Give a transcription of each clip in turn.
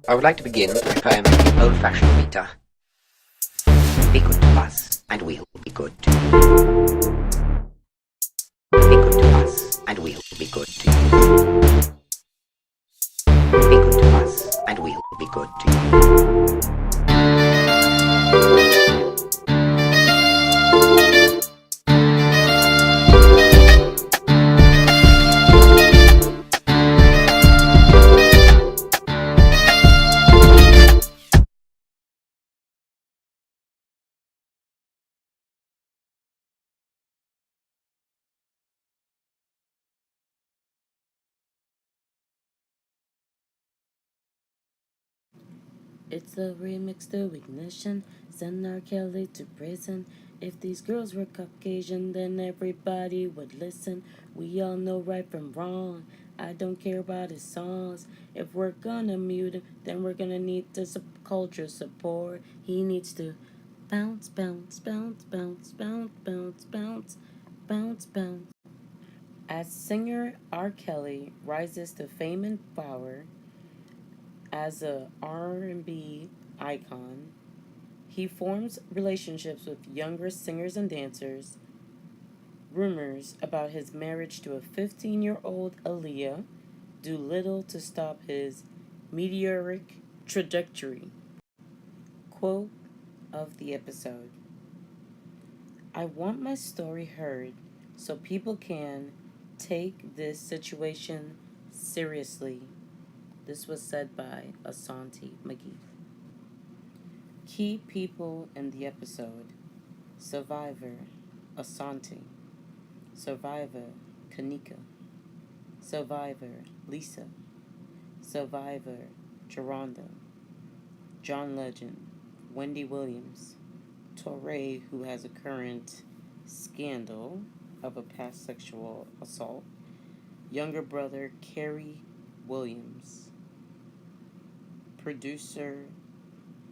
I would like to begin by playing the old-fashioned meter. Be good to us, and we'll be good to you. Be good to us, and we'll be good to you. Be good to us, and we'll be good to you. It's a remix to ignition. Send R. Kelly to prison. If these girls were Caucasian, then everybody would listen. We all know right from wrong. I don't care about his songs. If we're gonna mute him, then we're gonna need the culture support. He needs to bounce, bounce, bounce, bounce, bounce, bounce, bounce, bounce, bounce. As singer R. Kelly rises to fame and power as a R&B icon, he forms relationships with younger singers and dancers. Rumors about his marriage to a 15-year-old Aaliyah do little to stop his meteoric trajectory. Quote of the episode: I want my story heard so people can take this situation seriously. This was said by Asante McGee. Key people in the episode: Survivor Asante, Survivor Kanika, Survivor Lisa, Survivor Geronda, John Legend, Wendy Williams, Torre, who has a current scandal of a past sexual assault, younger brother Kerry Williams, producer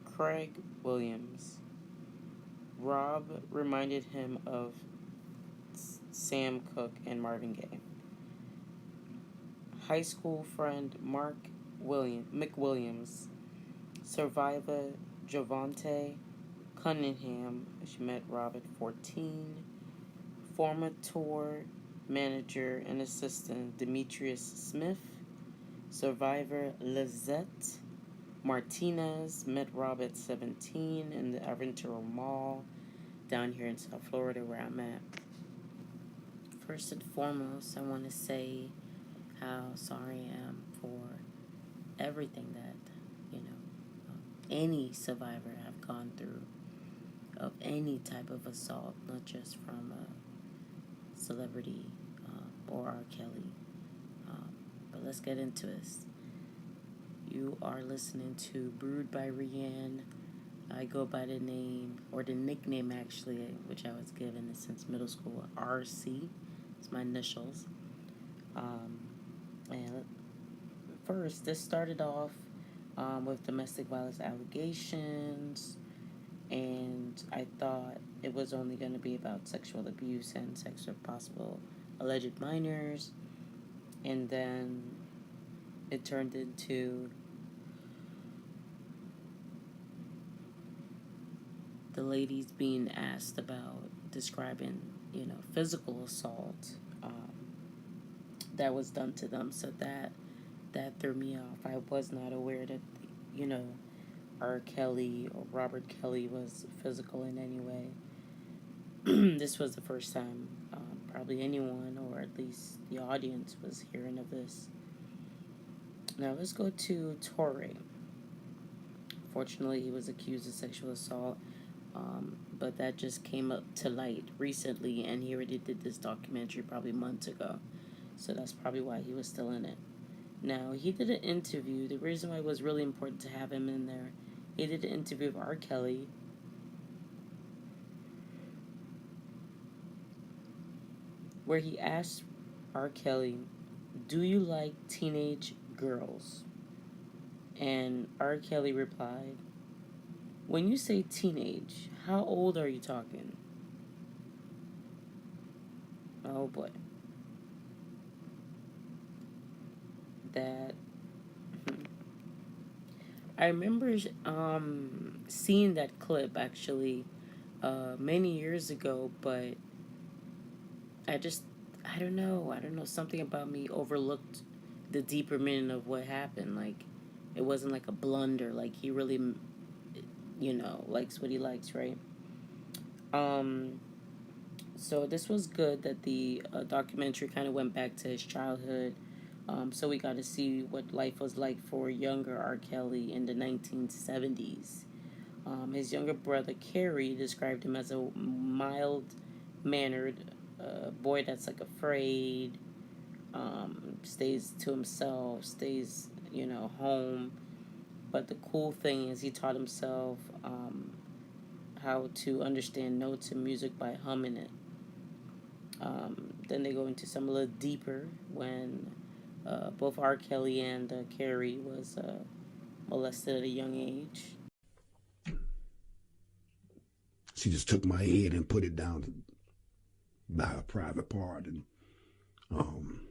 Craig Williams. Rob reminded him of Sam Cooke and Marvin Gaye. High school friend McWilliams. Survivor Javante Cunningham. She met Rob at 14. Former tour manager and assistant Demetrius Smith. Survivor Lizette Martinez met Rob at 17 in the Aventura Mall down here in South Florida where I'm at. First and foremost, I want to say how sorry I am for everything that, any survivor have gone through of any type of assault, not just from a celebrity or R. Kelly. But let's get into this. You are listening to Brewed by Rianne. I go by the name, or the nickname actually, which I was given since middle school, RC. It's my initials. And first, this started off with domestic violence allegations, and I thought it was only going to be about sexual abuse and sex with possible alleged minors, and then it turned into the ladies being asked about describing, physical assault that was done to them. So that threw me off. I was not aware that, R. Kelly or Robert Kelly was physical in any way. This was the first time probably anyone, or at least the audience, was hearing of this. Now let's go to Torre. Fortunately, he was accused of sexual assault, but that just came up to light recently, and he already did this documentary probably months ago. So that's probably why he was still in it. Now, he did an interview. The reason why it was really important to have him in there, he did an interview with R. Kelly, where he asked R. Kelly, do you like teenage girls? And R. Kelly replied, when you say teenage, how old are you talking? Oh boy. That I remember seeing that clip actually many years ago, but I just I don't know. I don't know. Something about me overlooked the deeper meaning of what happened. Like it wasn't like a blunder. Like he really, likes what he likes, right? Um, so this was good that the documentary kind of went back to his childhood. So we got to see what life was like for younger R. Kelly in the 1970s. His younger brother Kerry described him as a mild mannered boy that's like afraid, stays to himself, stays, home. But the cool thing is he taught himself how to understand notes and music by humming it. Then they go into some a little deeper when both R. Kelly and Carrie was molested at a young age. She just took my head and put it down by her private part, and um,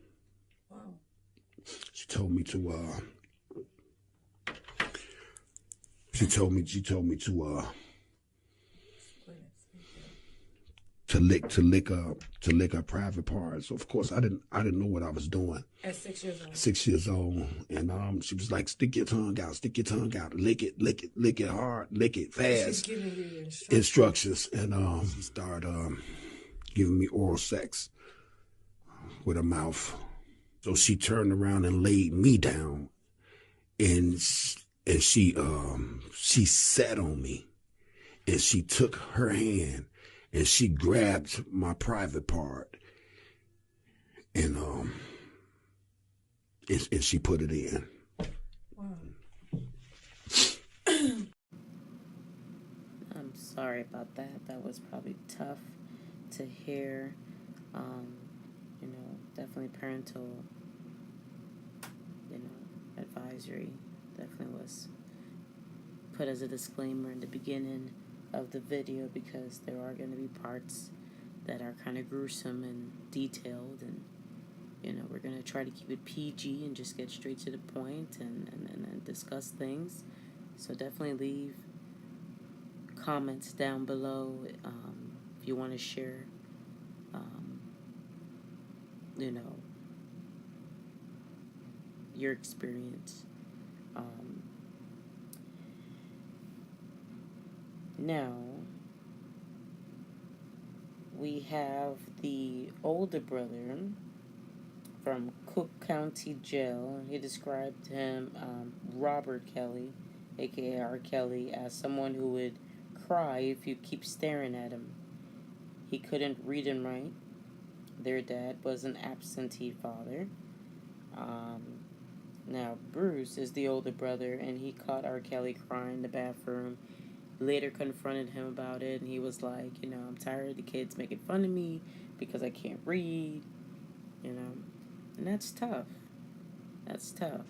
she told me to. She told me to lick her private parts. So of course I didn't know what I was doing. At 6 years old. 6 years old, and she was like, stick your tongue out, lick it hard, lick it fast. She's giving you instructions, and she started giving me oral sex with her mouth. So she turned around and laid me down, and she sat on me, and she took her hand and she grabbed my private part, and she put it in. Wow. I'm sorry about that. That was probably tough to hear. Definitely parental, advisory definitely was put as a disclaimer in the beginning of the video, because there are going to be parts that are kind of gruesome and detailed, and we're going to try to keep it PG and just get straight to the point and discuss things. So definitely leave comments down below if you want to share your experience. Now, we have the older brother from Cook County Jail. He described him, Robert Kelly, aka R. Kelly, as someone who would cry if you keep staring at him. He couldn't read and write. Their dad was an absentee father. Now, Bruce is the older brother, and he caught R. Kelly crying in the bathroom. Later confronted him about it, and he was like, I'm tired of the kids making fun of me because I can't read, and that's tough. That's tough.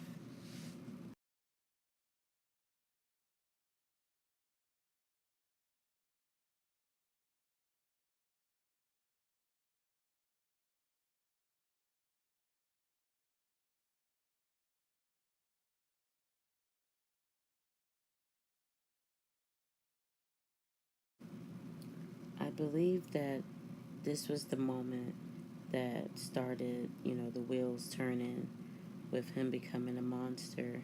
I believe that this was the moment that started, the wheels turning with him becoming a monster,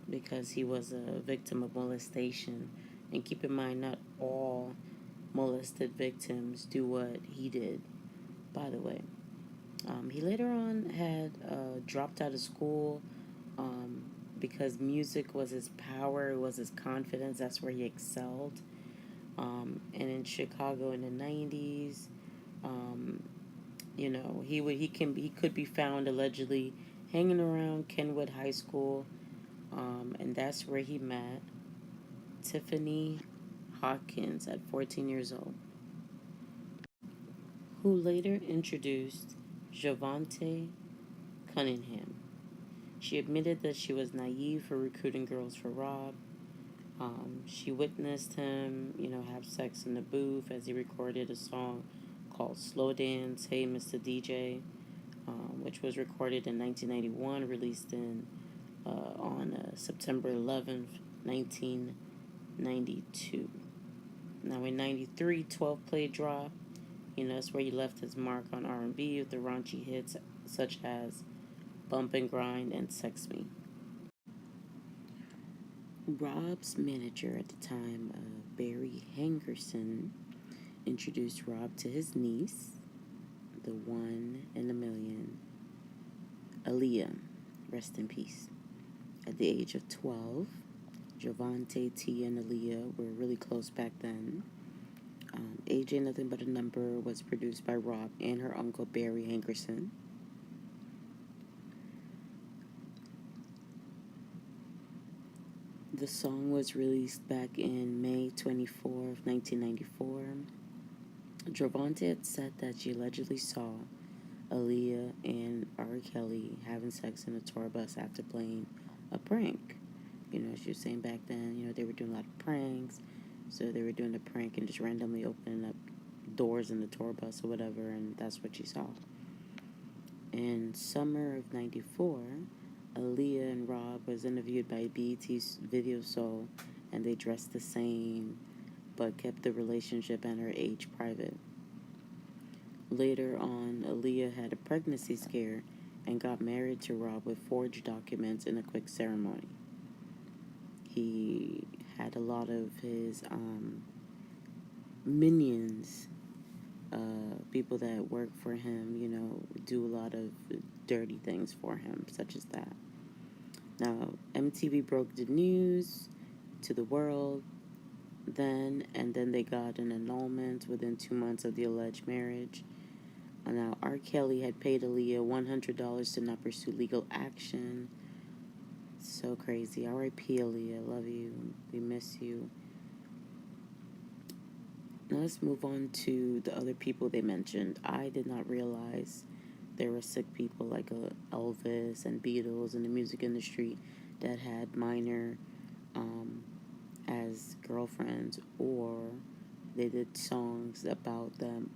because he was a victim of molestation. And keep in mind, not all molested victims do what he did, by the way. He later on had dropped out of school because music was his power, it was his confidence, that's where he excelled. And in Chicago in the 90s, he could be found allegedly hanging around Kenwood High School, and that's where he met Tiffany Hawkins at 14 years old, who later introduced Javante Cunningham. She admitted that she was naive for recruiting girls for Rob. She witnessed him, have sex in the booth as he recorded a song called Slow Dance, Hey Mr. DJ, which was recorded in 1991, released on September 11th, 1992. Now in 93, 12 play drop. That's where he left his mark on R&B with the raunchy hits such as Bump and Grind and Sex Me. Rob's manager at the time, Barry Hangerson, introduced Rob to his niece, the one in a million, Aaliyah, rest in peace. At the age of 12, Javante T and Aaliyah were really close back then. AJ Nothing But a Number was produced by Rob and her uncle Barry Hangerson. The song was released back in May 24th, 1994. Javante had said that she allegedly saw Aaliyah and R. Kelly having sex in a tour bus after playing a prank. She was saying back then, they were doing a lot of pranks. So they were doing the prank and just randomly opening up doors in the tour bus or whatever, and that's what she saw. In summer of 94, Aaliyah and Rob was interviewed by BET's Video Soul, and they dressed the same, but kept the relationship and her age private. Later on, Aaliyah had a pregnancy scare and got married to Rob with forged documents in a quick ceremony. He had a lot of his minions, people that work for him, do a lot of dirty things for him, such as that. Now, MTV broke the news to the world then, and then they got an annulment within 2 months of the alleged marriage. Now, R. Kelly had paid Aaliyah $100 to not pursue legal action. So crazy. R.I.P. Aaliyah. Love you. We miss you. Now let's move on to the other people they mentioned. I did not realize there were sick people like Elvis and Beatles in the music industry that had minor as girlfriends, or they did songs about them.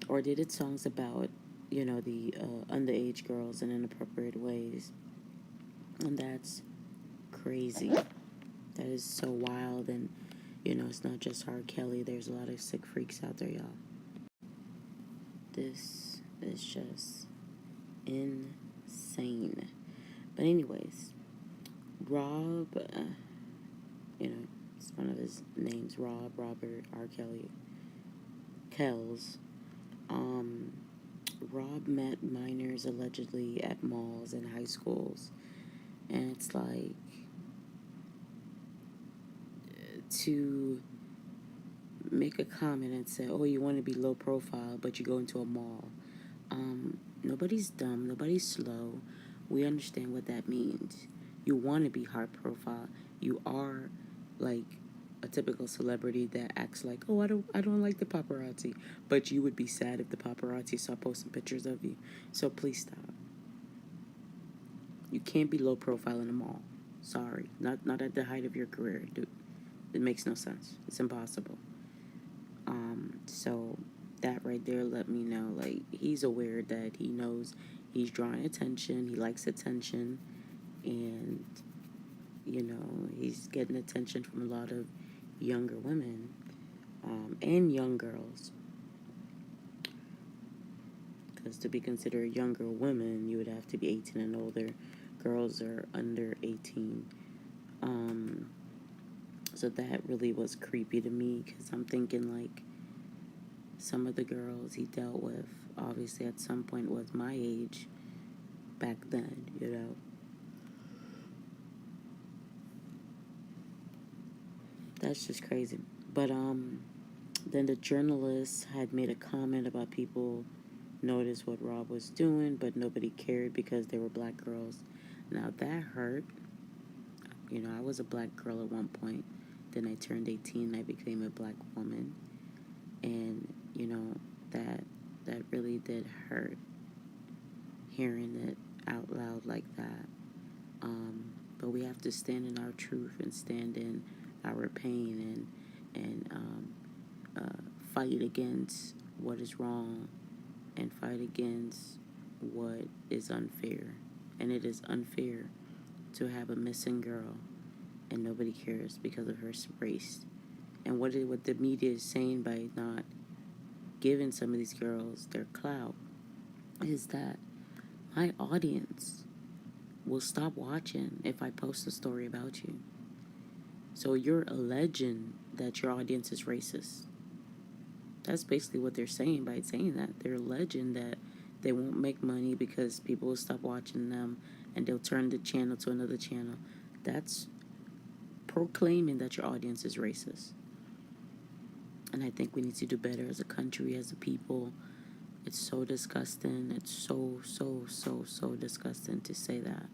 Or they did songs about, the underage girls in inappropriate ways. And that's crazy. That is so wild. And, it's not just R. Kelly. There's a lot of sick freaks out there, y'all. This is just insane. But anyways, Rob, it's one of his names, Robert R. Kelly. Kells. Rob met minors allegedly at malls and high schools. And it's like, to make a comment and say, oh, you want to be low profile, but you go into a mall. Nobody's dumb. Nobody's slow. We understand what that means. You want to be high profile. You are like a typical celebrity that acts like, oh, I don't like the paparazzi. But you would be sad if the paparazzi saw posting pictures of you. So please stop. You can't be low profile in a mall. Sorry. Not at the height of your career, dude. It makes no sense. It's impossible. So that right there let me know, like, he's aware that he knows he's drawing attention. He likes attention. And, he's getting attention from a lot of younger women and young girls. Because to be considered younger women, you would have to be 18 and older. Girls are under 18. So that really was creepy to me, because I'm thinking, like, some of the girls he dealt with, obviously at some point was my age back then, That's just crazy. But then the journalist had made a comment about people noticed what Rob was doing, but nobody cared because they were black girls. Now that hurt. I was a black girl at one point. Then I turned 18 and I became a black woman. And, that really did hurt, hearing it out loud like that. But we have to stand in our truth and stand in our pain and fight against what is wrong and fight against what is unfair. And it is unfair to have a missing girl and nobody cares because of her race. And what the media is saying by not giving some of these girls their clout is that my audience will stop watching if I post a story about you. So you're alleging that your audience is racist. That's basically what they're saying by saying that. They're alleging that they won't make money because people will stop watching them and they'll turn the channel to another channel. That's proclaiming that your audience is racist. And I think we need to do better as a country, as a people. It's so disgusting. It's so disgusting to say that.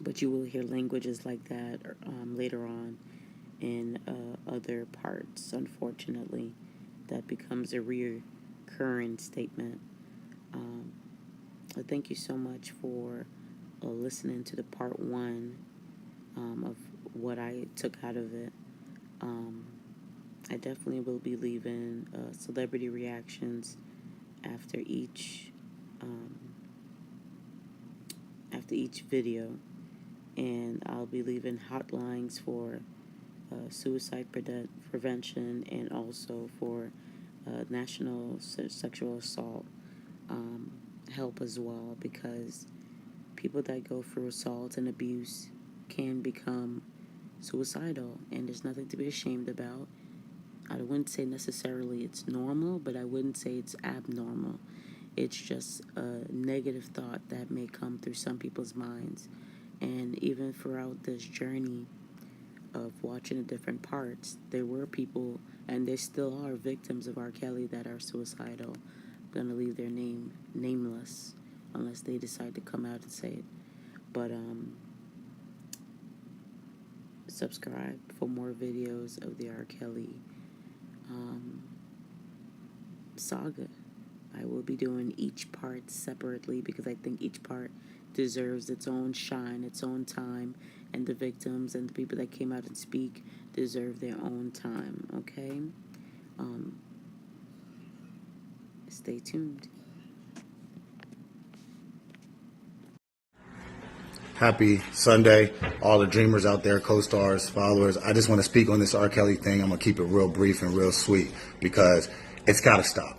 But you will hear languages like that later on in other parts, unfortunately. That becomes a recurring statement. Thank you so much for listening to the part one of what I took out of it. I definitely will be leaving celebrity reactions after each video, and I'll be leaving hotlines for suicide prevention and also for national sexual assault help as well, because people that go through assault and abuse can become suicidal, and there's nothing to be ashamed about. I wouldn't say necessarily it's normal, but I wouldn't say it's abnormal. It's just a negative thought that may come through some people's minds. And even throughout this journey of watching the different parts, there were people, and there still are victims of R. Kelly that are suicidal. I'm going to leave their name nameless unless they decide to come out and say it. But subscribe for more videos of the R. Kelly saga. I will be doing each part separately because I think each part deserves its own shine, its own time, and the victims and the people that came out and speak deserve their own time, okay? Stay tuned. Happy Sunday, all the dreamers out there, co-stars, followers. I just want to speak on this R. Kelly thing. I'm going to keep it real brief and real sweet because it's got to stop.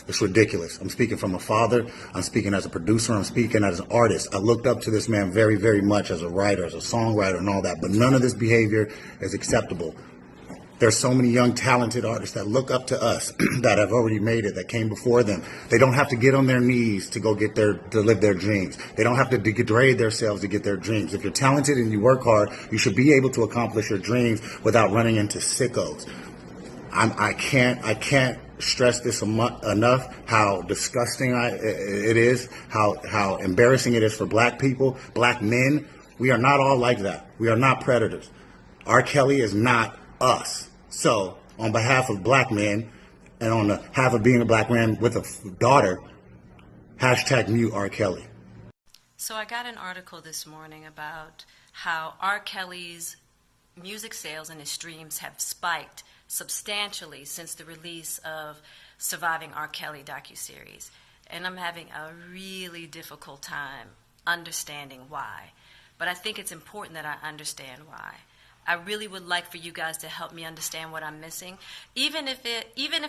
It's ridiculous. I'm speaking from a father. I'm speaking as a producer. I'm speaking as an artist. I looked up to this man very, very much as a writer, as a songwriter and all that, but none of this behavior is acceptable. There's so many young, talented artists that look up to us that have already made it, that came before them. They don't have to get on their knees to go to live their dreams. They don't have to degrade themselves to get their dreams. If you're talented and you work hard, you should be able to accomplish your dreams without running into sickos. I can't stress this enough, how disgusting it is, how embarrassing it is for black people, black men. We are not all like that. We are not predators. R. Kelly is not us. So, on behalf of black men, and on behalf of being a black man with a daughter, #mute R. Kelly. So I got an article this morning about how R. Kelly's music sales and his streams have spiked substantially since the release of Surviving R. Kelly docuseries. And I'm having a really difficult time understanding why. But I think it's important that I understand why. I really would like for you guys to help me understand what I'm missing, even if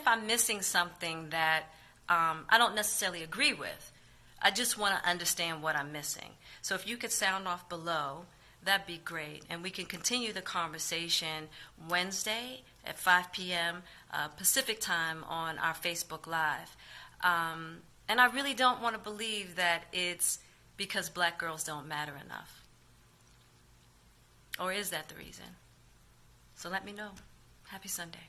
I'm missing something that I don't necessarily agree with. I just want to understand what I'm missing. So if you could sound off below, that'd be great, and we can continue the conversation Wednesday at 5 p.m. Pacific time on our Facebook Live. And I really don't want to believe that it's because black girls don't matter enough. Or is that the reason? So let me know. Happy Sunday.